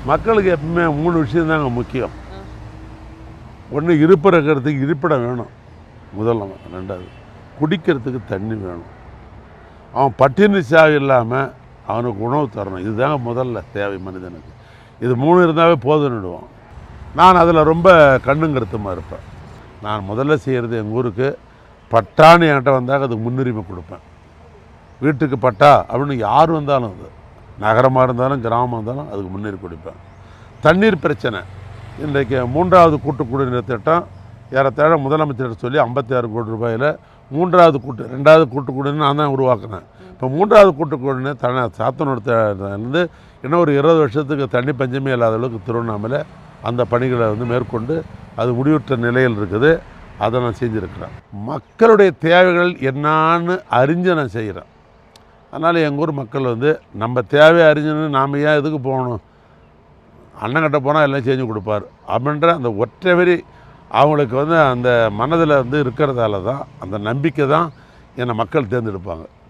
மக்களுக்கு எப்பவுமே 3 விஷயம் தாங்க முக்கியம். ஒன்று இருக்கிறதுக்கு இருப்பிடம் வேணும் முதல்ல, ரெண்டாவது குடிக்கிறதுக்கு தண்ணி வேணும், அவன் பட்டினி சாவு இல்லாமல் அவனுக்கு உணவு தரணும். இதுதாங்க முதல்ல தேவை மனிதனுக்கு. இது 3 இருந்தாவே போதுன்னுடுவான். நான் அதில் ரொம்ப கண்ணுங்கருத்துமாக இருப்பேன். நான் முதல்ல செய்கிறது எங்கள் ஊருக்கு பட்டான்னு என்கிட்ட வந்தால் அதுக்கு முன்னுரிமை கொடுப்பேன். வீட்டுக்கு பட்டா அப்படின்னு யார் வந்தாலும், அது நகரமாக இருந்தாலும் கிராமம் இருந்தாலும் அதுக்கு முன்னுரிமை கொடுப்பேன். தண்ணீர் பிரச்சனை இன்றைக்கு 3வது கூட்டு குடிநீர் திட்டம் ஏறத்தாழ முதலமைச்சர் சொல்லி 56 கோடி ரூபாயில் 3வது கூட்டு, 2வது கூட்டு குடிநீர் நான் தான் உருவாக்கினேன். இப்போ 3வது கூட்டு குடிநீர் சாத்தனூர்லேருந்து இன்னும் ஒரு 20 வருஷத்துக்கு தண்ணி பஞ்சமே இல்லாத அளவுக்கு திருவண்ணாமலை அந்த பணிகளை மேற்கொண்டு அது முடிவுற்ற நிலையில் இருக்குது. அதை நான் செஞ்சுருக்கிறேன். மக்களுடைய தேவைகள் என்னான்னு அறிஞ்சு நான் செய்கிறேன். அதனால் எங்கள் ஊர் மக்கள் நம்ம தேவையை அறிஞ்சுன்னு நாம் ஏன் எதுக்கு போகணும், அண்ணங்கிட்ட போனால் எல்லாம் செஞ்சு கொடுப்பார் அப்படின்ற அந்த ஒற்றை வரி அவங்களுக்கு அந்த மனதில் இருக்கிறதால தான், அந்த நம்பிக்கை தான் என்னை மக்கள் தேர்ந்தெடுப்பாங்க.